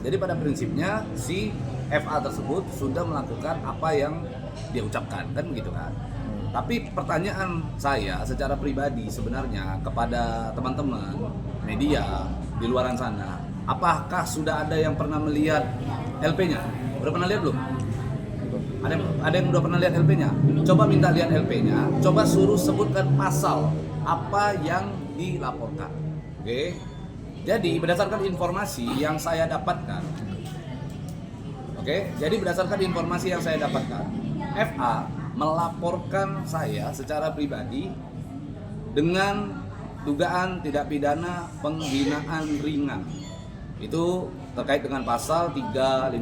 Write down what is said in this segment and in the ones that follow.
Jadi pada prinsipnya si FA tersebut sudah melakukan apa yang dia ucapkan, kan begitu kan. Tapi pertanyaan saya secara pribadi sebenarnya kepada teman-teman media di luaran sana, apakah sudah ada yang pernah melihat LP-nya? Udah pernah lihat belum? Ada yang udah pernah lihat LP-nya? Coba minta lihat LP-nya, coba suruh sebutkan pasal apa yang dilaporkan. Oke. Jadi berdasarkan informasi yang saya dapatkan, FA melaporkan saya secara pribadi dengan dugaan tidak pidana penghinaan ringan. Itu terkait dengan pasal 315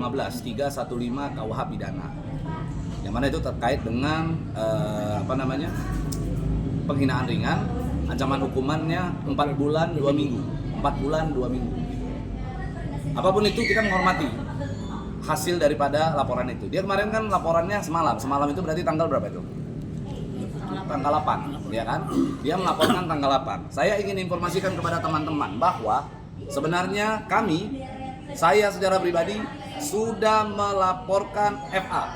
KUH pidana. Yang mana itu terkait dengan penghinaan ringan, ancaman hukumannya 4 bulan 2 minggu. 4 bulan 2 minggu. Apapun itu kita menghormati hasil daripada laporan itu. Dia kemarin kan laporannya semalam. Semalam itu berarti tanggal berapa itu? Tanggal 8, ya kan? Dia melaporkan tanggal 8. Saya ingin informasikan kepada teman-teman bahwa sebenarnya saya secara pribadi sudah melaporkan FA.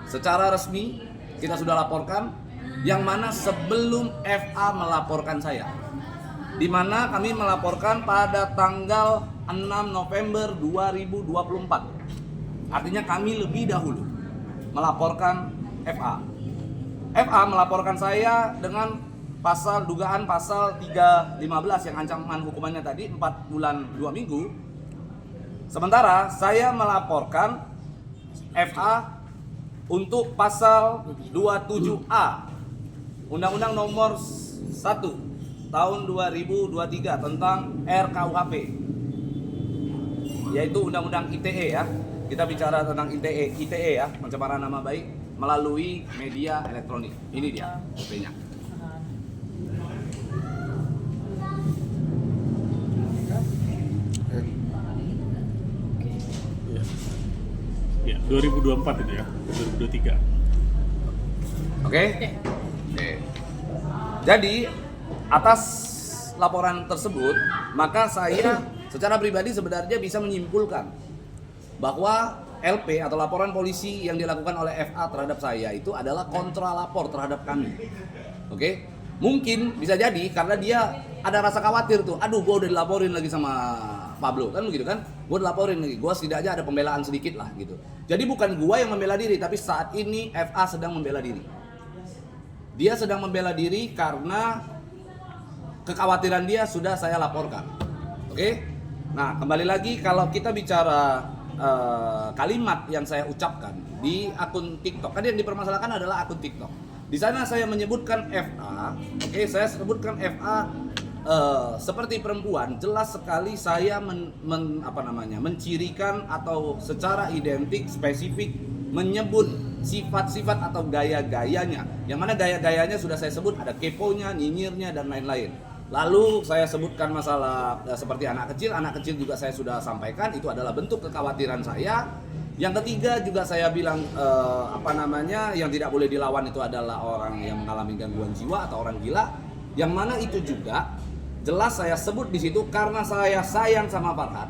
Secara resmi kita sudah laporkan, yang mana sebelum FA melaporkan saya. Di mana kami melaporkan pada tanggal 6 November 2024. Artinya kami lebih dahulu melaporkan FA. FA melaporkan saya dengan dugaan pasal 315 yang ancaman hukumannya tadi 4 bulan 2 minggu. Sementara saya melaporkan FA untuk pasal 27A Undang-Undang Nomor 1 Tahun 2023 tentang RKUHP, yaitu Undang-Undang ITE ya. Kita bicara tentang ITE ya, pencemaran nama baik melalui media elektronik. Ini dia IP-nya. Ya, 2024 itu ya, 2023. Oke. Jadi atas laporan tersebut, maka saya secara pribadi sebenarnya bisa menyimpulkan bahwa LP atau laporan polisi yang dilakukan oleh FA terhadap saya itu adalah kontralapor terhadap kami. Oke? Mungkin bisa jadi karena dia ada rasa khawatir tuh, aduh gue udah dilaporin lagi sama Pablo, kan begitu kan? Gue dilaporin lagi, gue setidaknya ada pembelaan sedikit lah gitu. Jadi bukan gue yang membela diri, tapi saat ini FA sedang membela diri. Dia sedang membela diri karena kekhawatiran dia sudah saya laporkan. Oke? Nah, kembali lagi kalau kita bicara kalimat yang saya ucapkan di akun TikTok. Kan yang dipermasalahkan adalah akun TikTok. Di sana saya menyebutkan FA, saya sebutkan FA seperti perempuan. Jelas sekali saya mencirikan atau secara identik spesifik menyebut sifat-sifat atau gaya-gayanya. Yang mana gaya-gayanya sudah saya sebut, ada keponya, nyinyirnya dan lain-lain. Lalu saya sebutkan masalah seperti anak kecil juga saya sudah sampaikan, itu adalah bentuk kekhawatiran saya. Yang ketiga juga saya bilang yang tidak boleh dilawan itu adalah orang yang mengalami gangguan jiwa atau orang gila. Yang mana itu juga jelas saya sebut di situ karena saya sayang sama Farhad.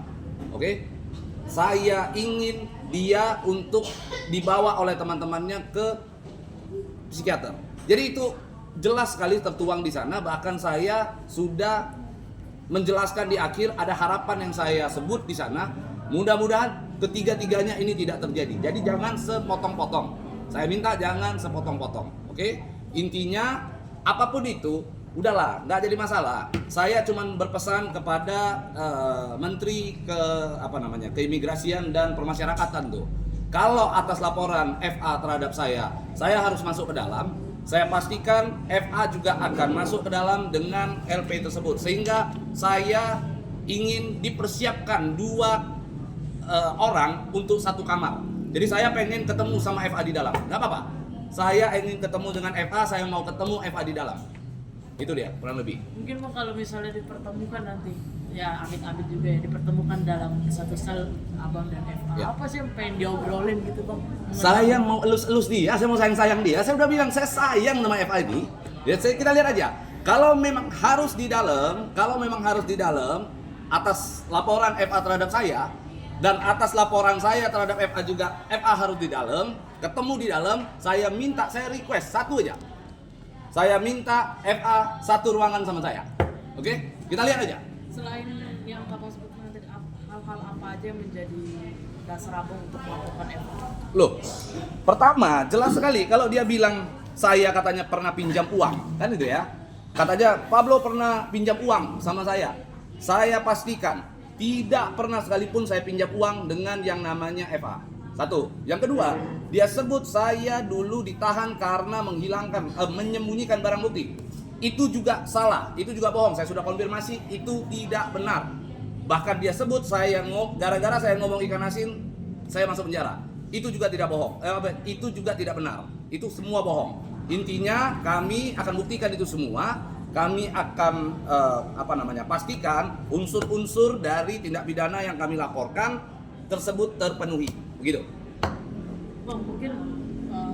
Oke? Saya ingin dia untuk dibawa oleh teman-temannya ke psikiater. Jadi itu jelas sekali tertuang di sana, bahkan saya sudah menjelaskan di akhir ada harapan yang saya sebut di sana. Mudah-mudahan ketiga-tiganya ini tidak terjadi. Jadi jangan sepotong-potong. Saya minta jangan sepotong-potong. Oke? Intinya apapun itu udahlah, nggak jadi masalah. Saya cuma berpesan kepada Menteri Keimigrasian dan Permasyarakatan tuh. Kalau atas laporan FA terhadap saya harus masuk ke dalam. Saya pastikan FA juga akan masuk ke dalam dengan LP tersebut, sehingga saya ingin dipersiapkan 2 orang untuk 1 kamar. Jadi saya pengen ketemu sama FA di dalam, nggak apa-apa. Saya ingin ketemu dengan FA, saya mau ketemu FA di dalam. Itu dia, kurang lebih. Mungkin Bang kalau misalnya dipertemukan nanti, ya amit-amit juga ya, dipertemukan dalam satu sel Abang dan FA. Ya. Apa sih yang pengen diobrolin gitu Bang? Saya mau elus-elus dia, saya mau sayang-sayang dia. Saya udah bilang saya sayang sama FA ini. Ya, kita lihat aja. Kalau memang harus di dalam atas laporan FA terhadap Dan atas laporan saya terhadap FA juga, FA harus di dalam, ketemu di dalam, saya request satu aja. Saya minta FA satu ruangan sama saya. Oke? Kita lihat aja. Selain yang Abang sebutkan tadi, hal-hal apa aja yang menjadi dasar Abang untuk melakukan FA? Loh, pertama jelas sekali kalau dia bilang saya katanya pernah pinjam uang, kan itu ya. Katanya Pablo pernah pinjam uang sama saya. Saya pastikan tidak pernah sekalipun saya pinjam uang dengan yang namanya FA. Satu. Yang kedua, dia sebut saya dulu ditahan karena menyembunyikan barang bukti. Itu juga salah, itu juga bohong. Saya sudah konfirmasi, itu tidak benar. Bahkan dia sebut gara-gara saya ngomong ikan asin, saya masuk penjara. Itu juga tidak bohong. Itu juga tidak benar. Itu semua bohong. Intinya kami akan buktikan itu semua. Kami akan pastikan unsur-unsur dari tindak pidana yang kami laporkan tersebut terpenuhi. Begitu. Bang, mungkin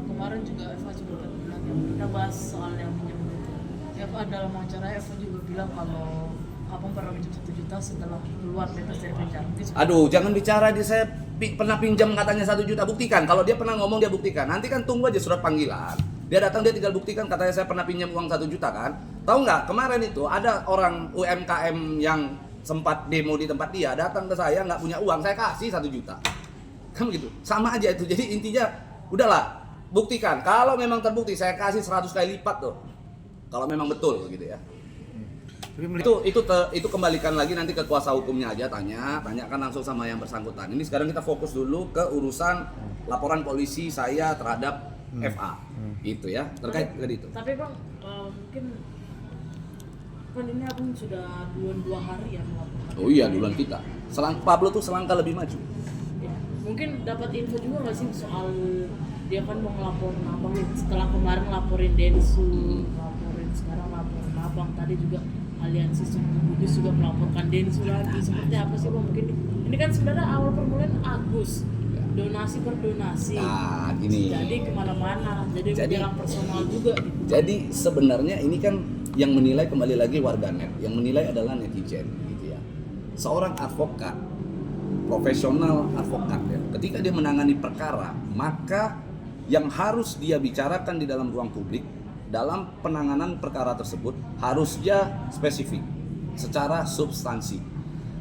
kemarin juga Eva juga bilang ya, kita bahas soal yang menyebut itu. Eva dalam wawancara Eva juga bilang kalau Abang pernah minjem 1 juta setelah keluar bebas dari penjara. Aduh, jangan bicara saya pernah pinjam katanya 1 juta, buktikan. Kalau dia pernah ngomong dia buktikan. Nanti kan tunggu aja surat panggilan. Dia datang dia tinggal buktikan katanya saya pernah pinjam uang 1 juta kan. Tahu nggak kemarin itu ada orang UMKM yang sempat demo di tempat dia datang ke saya nggak punya uang, saya kasih 1 juta. Kan begitu, sama aja itu. Jadi intinya udahlah buktikan. Kalau memang terbukti saya kasih 100 kali lipat tuh. Kalau memang betul gitu ya. Itu kembalikan lagi nanti ke kuasa hukumnya aja, tanyakan langsung sama yang bersangkutan. Ini sekarang kita fokus dulu ke urusan laporan polisi saya terhadap FA. Gitu ya, terkait dengan itu. Tapi Bang, mungkin kan ini Abang sudah duluan 2 hari ya melaporkan. Oh iya, duluan kita. Pablo tuh selangkah lebih maju. Ya, mungkin dapat info juga nggak sih soal dia kan mau ngelaporin Abang nih, setelah kemarin laporin Densu, laporin sekarang laporin Abang, tadi juga Aliansi Sungguh Bugis juga melaporkan Densu lagi. Seperti apa sih Bang? Mungkin ini kan sebenarnya awal permulaan Agus, donasi per donasi. Nah, gini. Jadi kemana-mana, jadi menyerang personal juga. Jadi sebenarnya ini kan yang menilai kembali lagi warganet, yang menilai adalah netizen, gitu ya. Seorang advokat, profesional advokat ya, ketika dia menangani perkara, maka yang harus dia bicarakan di dalam ruang publik dalam penanganan perkara tersebut harusnya spesifik, secara substansi.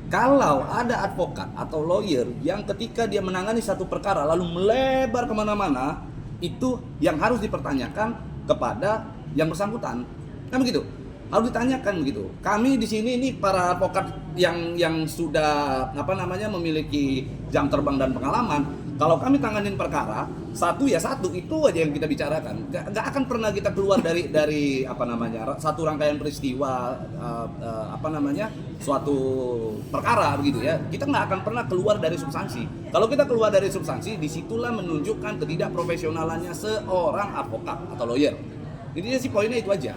Kalau ada advokat atau lawyer yang ketika dia menangani satu perkara lalu melebar kemana-mana, itu yang harus dipertanyakan kepada yang bersangkutan. Kan begitu? Harus ditanyakan begitu. Kami di sini ini para advokat yang sudah memiliki jam terbang dan pengalaman. Kalau kami tanganin perkara satu itu aja yang kita bicarakan. Gak akan pernah kita keluar dari satu rangkaian peristiwa suatu perkara begitu ya. Kita nggak akan pernah keluar dari substansi. Kalau kita keluar dari substansi, disitulah menunjukkan ketidakprofesionalannya seorang advokat atau lawyer. Intinya sih poinnya itu aja.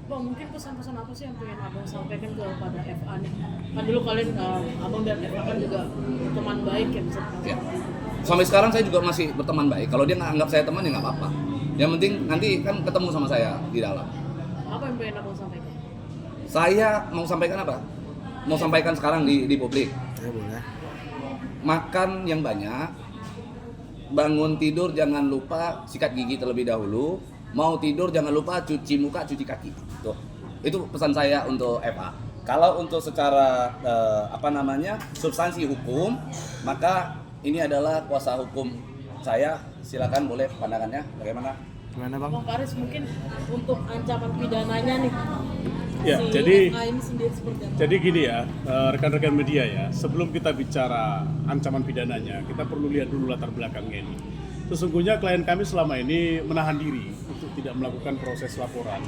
Bang, mungkin pesan-pesan apa sih yang pengen Abang sampaikan kepada FA nih? Kan dulu kalian, Abang dan FA kan juga teman baik ya bisa dikatakan. Ya. Sampai sekarang saya juga masih berteman baik. Kalau dia nggak anggap saya teman ya nggak apa-apa. Yang penting nanti kan ketemu sama saya di dalam. Apa yang pengen Abang sampaikan? Saya mau sampaikan apa? Mau sampaikan sekarang di publik. Ya boleh. Makan yang banyak. Bangun tidur jangan lupa sikat gigi terlebih dahulu. Mau tidur jangan lupa cuci muka, cuci kaki. Tuh. Itu pesan saya untuk FA. Kalau untuk secara substansi hukum, maka ini adalah kuasa hukum saya. Silakan boleh pandangannya bagaimana? Gimana Bang? Bang Faris, mungkin untuk ancaman pidananya nih. Ya, si jadi FA ini sendiri seperti apa? Jadi gini ya, rekan-rekan media ya, sebelum kita bicara ancaman pidananya, kita perlu lihat dulu latar belakangnya ini. Sesungguhnya klien kami selama ini menahan diri untuk tidak melakukan proses laporan.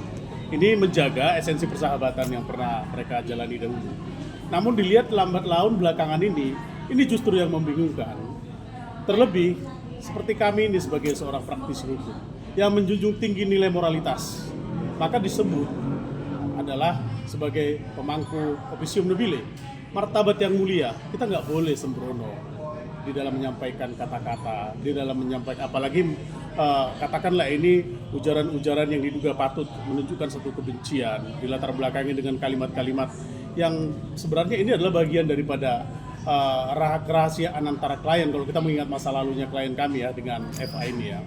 Ini menjaga esensi persahabatan yang pernah mereka jalani dahulu. Namun dilihat lambat laun belakangan ini justru yang membingungkan. Terlebih, seperti kami ini sebagai seorang praktisi hukum yang menjunjung tinggi nilai moralitas, maka disebut adalah sebagai pemangku officium nobile, martabat yang mulia. Kita nggak boleh sembrono di dalam menyampaikan kata-kata, di dalam menyampaikan apalagi katakanlah ini ujaran-ujaran yang diduga patut menunjukkan satu kebencian, dilatar belakangi dengan kalimat-kalimat yang sebenarnya ini adalah bagian daripada kerahasiaan antara klien. Kalau kita mengingat masa lalunya klien kami ya dengan FA ini ya,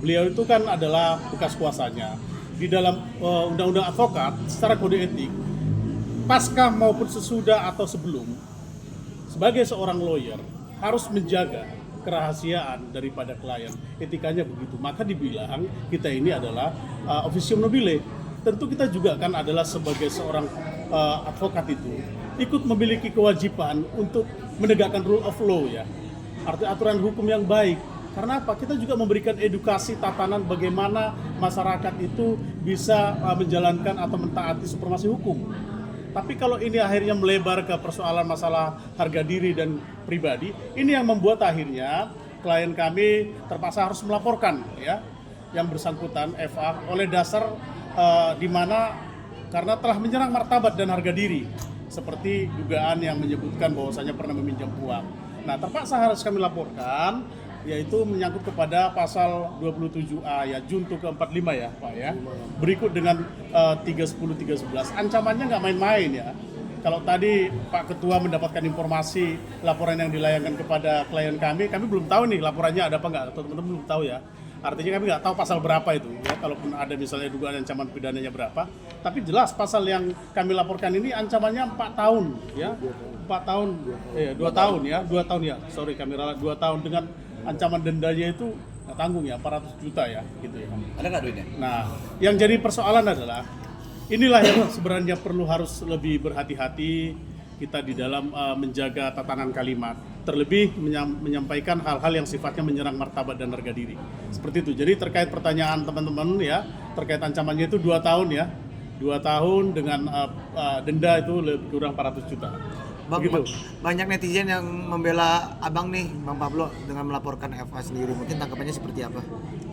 beliau itu kan adalah bekas kuasanya. Di dalam undang-undang advokat secara kode etik, pasca maupun sesudah atau sebelum, sebagai seorang lawyer harus menjaga kerahasiaan daripada klien. Etikanya begitu. Maka dibilang kita ini adalah officium nobile. Tentu kita juga kan adalah sebagai seorang advokat itu ikut memiliki kewajiban untuk menegakkan rule of law ya. Aturan hukum yang baik. Karena apa? Kita juga memberikan edukasi tatanan bagaimana masyarakat itu bisa menjalankan atau mentaati supremasi hukum. Tapi kalau ini akhirnya melebar ke persoalan masalah harga diri dan pribadi, ini yang membuat akhirnya klien kami terpaksa harus melaporkan ya yang bersangkutan FA oleh dasar di mana karena telah menyerang martabat dan harga diri, seperti dugaan yang menyebutkan bahwasanya pernah meminjam uang. Nah, terpaksa harus kami laporkan, yaitu menyangkut kepada pasal 27A ya, junto ke 45 ya Pak ya. Berikut dengan 310 311. Ancamannya nggak main-main ya. Kalau tadi Pak Ketua mendapatkan informasi laporan yang dilayangkan kepada klien kami belum tahu nih laporannya ada apa nggak, atau teman-teman belum tahu ya. Artinya kami nggak tahu pasal berapa itu ya, kalaupun ada misalnya dugaan ancaman pidananya berapa. Tapi jelas pasal yang kami laporkan ini ancamannya 4 tahun ya. 4 tahun, 2 tahun ya, 2 tahun ya. Sorry kami ralat 2 tahun dengan ancaman dendanya itu nggak tanggung ya, 400 juta ya, gitu ya. Ada nggak duitnya? Nah, yang jadi persoalan adalah inilah yang sebenarnya perlu harus lebih berhati-hati kita di dalam menjaga tatanan kalimat, terlebih menyampaikan hal-hal yang sifatnya menyerang martabat dan harga diri. Seperti itu. Jadi terkait pertanyaan teman-teman ya, terkait ancamannya itu 2 tahun ya, 2 tahun dengan denda itu lebih kurang 400 juta. Bang, Begitu. banyak netizen yang membela abang nih, Bang Pablo, dengan melaporkan FA sendiri. Mungkin tanggapannya seperti apa?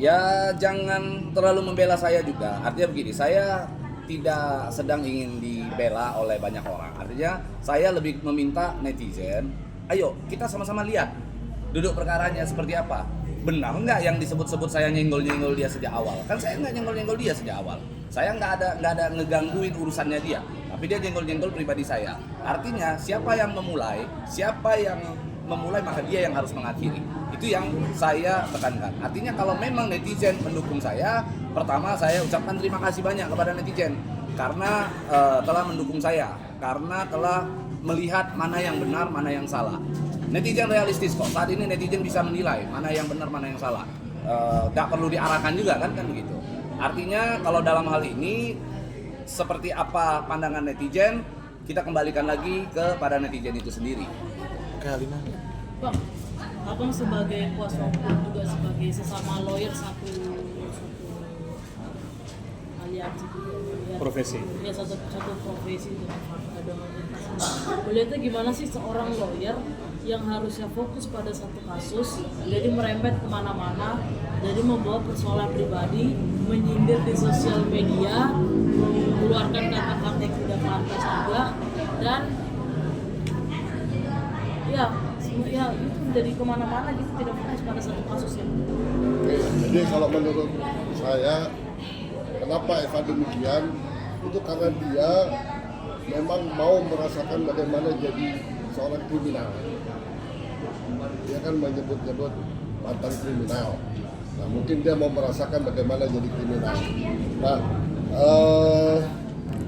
Ya jangan terlalu membela saya juga. Artinya begini, saya tidak sedang ingin dibela oleh banyak orang. Artinya saya lebih meminta netizen, ayo kita sama-sama lihat duduk perkaranya seperti apa. Benar nggak yang disebut-sebut saya nyenggol-nyenggol dia sejak awal? Kan saya nggak nyenggol-nyenggol dia sejak awal. Saya nggak ada ngegangguin urusannya dia. Tapi dia nyenggol-nyenggol pribadi saya. Artinya siapa yang memulai maka dia yang harus mengakhiri. Itu yang saya tekankan. Artinya kalau memang netizen mendukung saya, pertama saya ucapkan terima kasih banyak kepada netizen karena telah mendukung saya, karena telah melihat mana yang benar, mana yang salah. Netizen realistis kok. Saat ini netizen bisa menilai mana yang benar, mana yang salah. Gak perlu diarahkan juga kan begitu. Artinya kalau dalam hal ini seperti apa pandangan netizen, kita kembalikan lagi kepada netizen itu sendiri. Bang, abang sebagai kuasa hukum juga sebagai sesama lawyer satu aliansi juga ya. Profesi. Ya satu profesi melihatnya gimana sih seorang lawyer yang harusnya fokus pada satu kasus jadi merembet kemana-mana, jadi membawa persoalan pribadi, menyindir di sosial media, mengeluarkan kata-kata yang tidak pantas juga, dan ya itu menjadi kemana-mana gitu, tidak fokus pada satu kasus ya. Jadi kalau menurut saya, kenapa Eva demikian? Itu karena dia memang mau merasakan bagaimana jadi seorang kriminal. Dia kan menyebut-nyebut mantan kriminal. Nah, mungkin dia mau merasakan bagaimana jadi kriminal. Nah,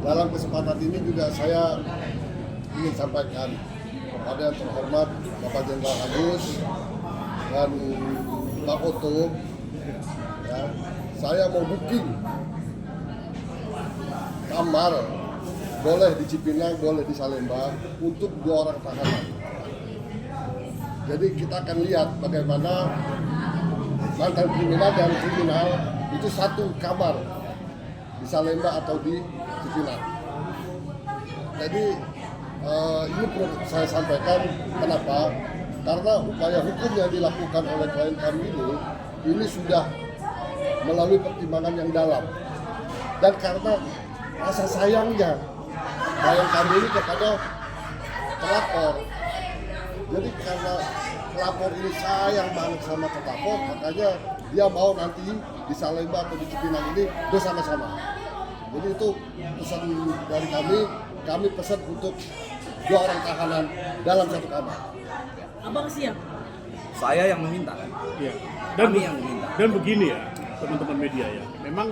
dalam kesempatan ini juga saya ingin sampaikan kepada yang terhormat Bapak Jenderal Agus dan Pak Oto, ya, saya mau booking kamar, boleh di Cipinang, boleh di Salemba, untuk 2 orang tahanan. Jadi kita akan lihat bagaimana mantan kriminal dan kriminal itu satu kamar di Salemba atau di Cipinang. Jadi ini perlu saya sampaikan, kenapa? Karena upaya hukum yang dilakukan oleh klien kami ini sudah melalui pertimbangan yang dalam. Dan karena rasa sayangnya klien kami ini kepada pelapor. Jadi karena pelapor ini sayang banget sama pelapor, makanya dia mau nanti di Salemba atau di Cipinang ini bersama-sama. Jadi itu pesan dari kami pesan untuk dua orang tahanan dalam satu kamar. Abang siap. Saya yang meminta. Iya. Dan Kami yang meminta. dan begini ya, teman-teman media ya. Memang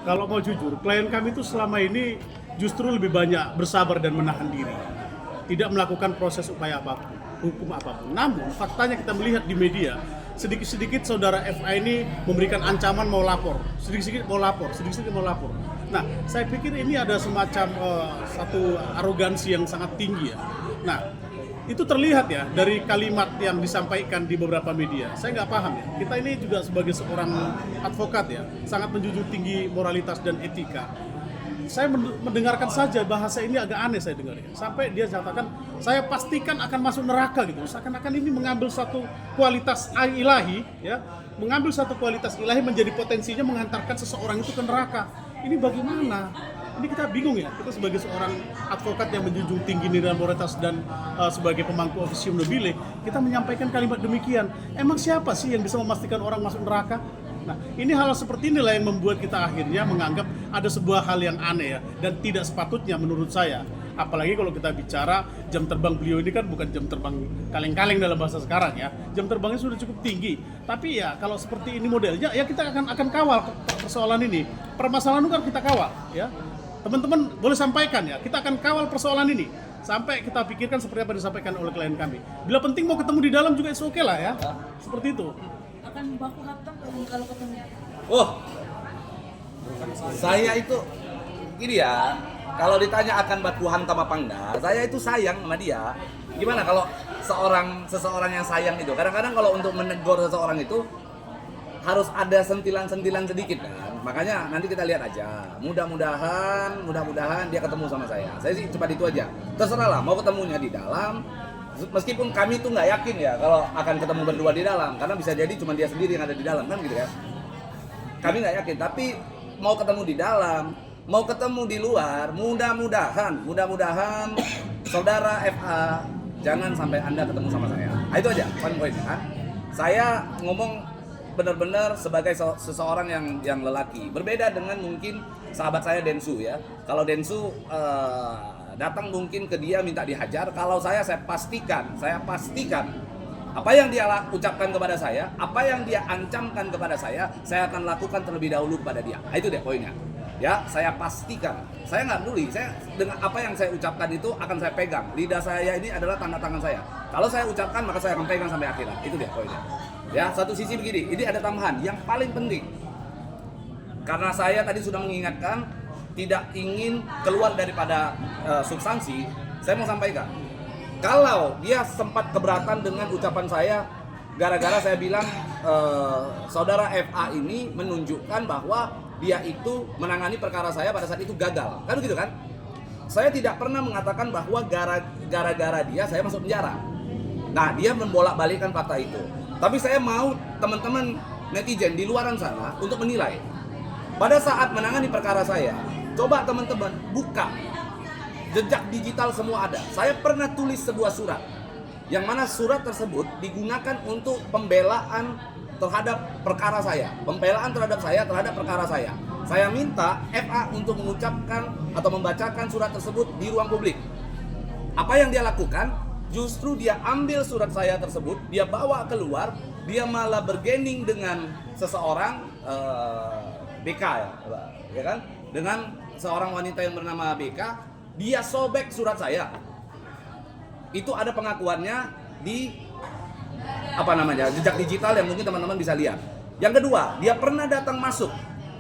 kalau mau jujur, klien kami itu selama ini justru lebih banyak bersabar dan menahan diri. Tidak melakukan proses upaya apapun, hukum apapun. Namun faktanya kita melihat di media, sedikit-sedikit saudara FA ini memberikan ancaman mau lapor, sedikit-sedikit mau lapor, sedikit-sedikit mau lapor. Nah, saya pikir ini ada semacam satu arogansi yang sangat tinggi ya. Nah, itu terlihat ya dari kalimat yang disampaikan di beberapa media. Saya nggak paham ya. Kita ini juga sebagai seorang advokat ya, sangat menjunjung tinggi moralitas dan etika. Saya mendengarkan saja bahasa ini agak aneh saya dengar ya. Sampai dia katakan, saya pastikan akan masuk neraka gitu. Seakan-akan ini mengambil satu kualitas ilahi ya, mengambil satu kualitas ilahi menjadi potensinya menghantarkan seseorang itu ke neraka. Ini bagaimana? Ini kita bingung ya, kita sebagai seorang advokat yang menjunjung tinggi nilai moralitas dan sebagai pemangku officium nobile, kita menyampaikan kalimat demikian. Emang siapa sih yang bisa memastikan orang masuk neraka? Nah, ini hal seperti inilah yang membuat kita akhirnya menganggap ada sebuah hal yang aneh ya, dan tidak sepatutnya menurut saya. Apalagi kalau kita bicara jam terbang beliau ini kan bukan jam terbang kaleng-kaleng dalam bahasa sekarang ya. Jam terbangnya sudah cukup tinggi. Tapi ya kalau seperti ini modelnya ya kita akan kawal persoalan ini. Permasalahan itu kan kita kawal ya. Teman-teman boleh sampaikan ya, kita akan kawal persoalan ini sampai kita pikirkan seperti apa disampaikan oleh klien kami. Bila penting mau ketemu di dalam juga oke lah ya. Seperti itu. Akan baku hantam kalau ketemu. Oh, saya itu gini ya, kalau ditanya akan baku hantam apa enggak, saya itu sayang sama dia. Gimana kalau seseorang yang sayang itu, kadang-kadang kalau untuk menegur seseorang itu harus ada sentilan-sentilan sedikit kan. Makanya nanti kita lihat aja. Mudah-mudahan dia ketemu sama saya. Saya sih cepat itu aja. Terserah lah mau ketemunya di dalam. Meskipun kami tuh nggak yakin ya kalau akan ketemu berdua di dalam, karena bisa jadi cuma dia sendiri yang ada di dalam kan gitu ya. Kami nggak yakin, tapi mau ketemu di dalam, mau ketemu di luar, mudah-mudahan saudara FA jangan sampai Anda ketemu sama saya. Nah, itu aja poin-poinnya kan. Saya ngomong benar-benar sebagai seseorang yang lelaki. Berbeda dengan mungkin sahabat saya Densu ya. Kalau Densu datang mungkin ke dia minta dihajar. Kalau saya pastikan apa yang dia ucapkan kepada saya, apa yang dia ancamkan kepada saya akan lakukan terlebih dahulu kepada dia. Nah, itu deh poinnya. Ya, saya pastikan. Saya nggak peduli. Saya dengan apa yang saya ucapkan itu akan saya pegang. Lidah saya ini adalah tanda tangan saya. Kalau saya ucapkan maka saya akan pegang sampai akhirat. Itu deh poinnya. Ya, satu sisi begini. Ini ada tambahan yang paling penting. Karena saya tadi sudah mengingatkan tidak ingin keluar daripada substansi, saya mau sampaikan. Kalau dia sempat keberatan dengan ucapan saya, gara-gara saya bilang saudara FA ini menunjukkan bahwa dia itu menangani perkara saya pada saat itu gagal, kan gitu kan? Saya tidak pernah mengatakan bahwa gara-gara dia saya masuk penjara. Nah, dia membolak-balikkan fakta itu. Tapi saya mau teman-teman netizen di luaran sana untuk menilai. Pada saat menangani perkara saya, coba teman-teman buka jejak digital semua ada. Saya pernah tulis sebuah surat, yang mana surat tersebut digunakan untuk pembelaan terhadap perkara saya, pembelaan terhadap perkara saya. Saya minta FA untuk mengucapkan atau membacakan surat tersebut di ruang publik. Apa yang dia lakukan? Justru dia ambil surat saya tersebut, dia bawa keluar, dia malah bergening dengan seseorang BK ya kan? Dengan seorang wanita yang bernama BK, dia sobek surat saya. Itu ada pengakuannya di jejak digital yang mungkin teman-teman bisa lihat. Yang kedua, dia pernah datang masuk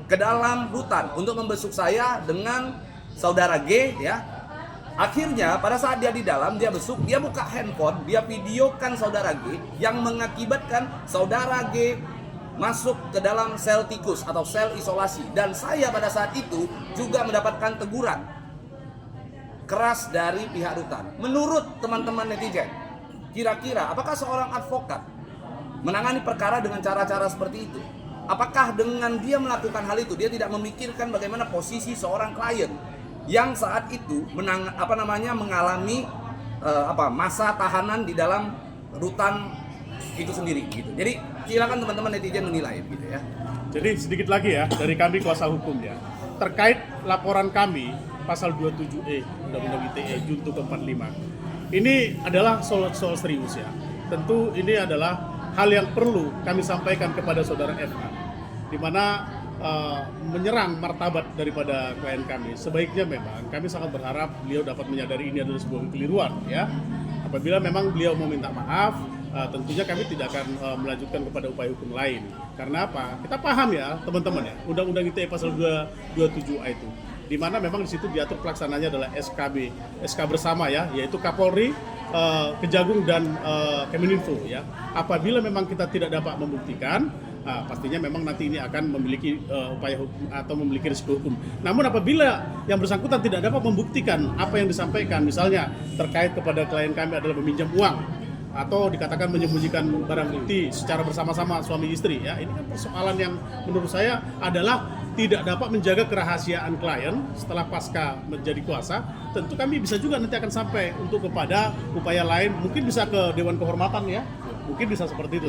ke dalam hutan untuk membesuk saya dengan saudara G ya. Akhirnya pada saat dia di dalam, dia besuk, dia buka handphone, dia videokan saudara G yang mengakibatkan saudara G masuk ke dalam sel tikus atau sel isolasi. Dan saya pada saat itu juga mendapatkan teguran keras dari pihak rutan. Menurut teman-teman netizen, kira-kira apakah seorang advokat menangani perkara dengan cara-cara seperti itu? Apakah dengan dia melakukan hal itu, dia tidak memikirkan bagaimana posisi seorang klien yang saat itu mengalami masa tahanan di dalam rutan itu sendiri gitu. Jadi silakan teman-teman netizen menilai gitu ya. Jadi sedikit lagi ya dari kami kuasa hukum ya. Terkait laporan kami pasal 27E Undang-Undang ITE Junto ke-45. Ini adalah soal serius ya. Tentu ini adalah hal yang perlu kami sampaikan kepada saudara FA, di mana menyerang martabat daripada klien kami. Sebaiknya memang kami sangat berharap beliau dapat menyadari ini adalah sebuah kekeliruan ya. Apabila memang beliau mau minta maaf, tentunya kami tidak akan melanjutkan kepada upaya hukum lain. Karena apa? Kita paham ya teman-teman ya, Undang-Undang ITE pasal 227A itu, di mana memang di situ diatur pelaksananya adalah SK bersama ya, yaitu Kapolri, Kejagung dan Kemeninfo ya. Apabila memang kita tidak dapat membuktikan, pastinya memang nanti ini akan memiliki upaya hukum atau memiliki risiko hukum. Namun apabila yang bersangkutan tidak dapat membuktikan apa yang disampaikan, misalnya terkait kepada klien kami adalah meminjam uang atau dikatakan menyembunyikan barang bukti secara bersama-sama suami istri ya, ini kan persoalan yang menurut saya adalah tidak dapat menjaga kerahasiaan klien setelah pasca menjadi kuasa. Tentu kami bisa juga nanti akan sampai untuk kepada upaya lain, mungkin bisa ke Dewan Kehormatan ya, mungkin bisa seperti itu.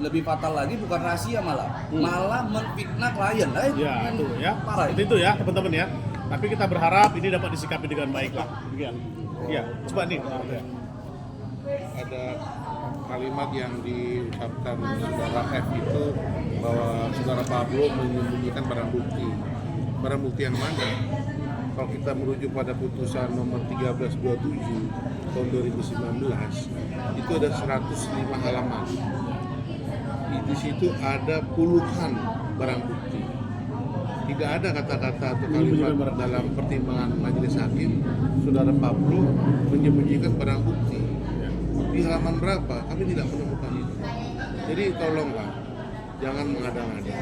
Lebih fatal lagi bukan rahasia malah memfitnah klien. Ya itu ya, parah seperti itu ya teman-teman ya. Tapi kita berharap ini dapat disikapi dengan baik lah. Demikian. Ya, coba nih. Ada kalimat yang diucapkan saudara F itu bahwa saudara Pablo menyembunyikan barang bukti. Barang bukti yang mana? Kalau kita merujuk pada putusan nomor 1327 tahun 2019, itu ada 105 halaman. Di situ ada puluhan barang bukti. Tidak ada kata-kata atau kalimat dalam pertimbangan majelis hakim saudara Pablo menyembunyikan barang bukti. Di halaman berapa? Kami tidak menemukan itu. Jadi tolonglah, jangan mengada-ngada,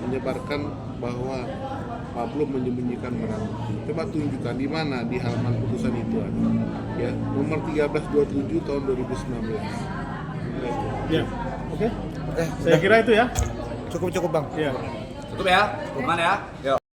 menyebarkan bahwa Pablo menyembunyikan barang bukti. Coba tunjukkan di mana di halaman putusan itu ada. Ya, nomor 1327 tahun 2019. Ya, oke. Saya kira itu ya. Cukup Bang. Ya. Cukup ya, Lukman ya. Yuk.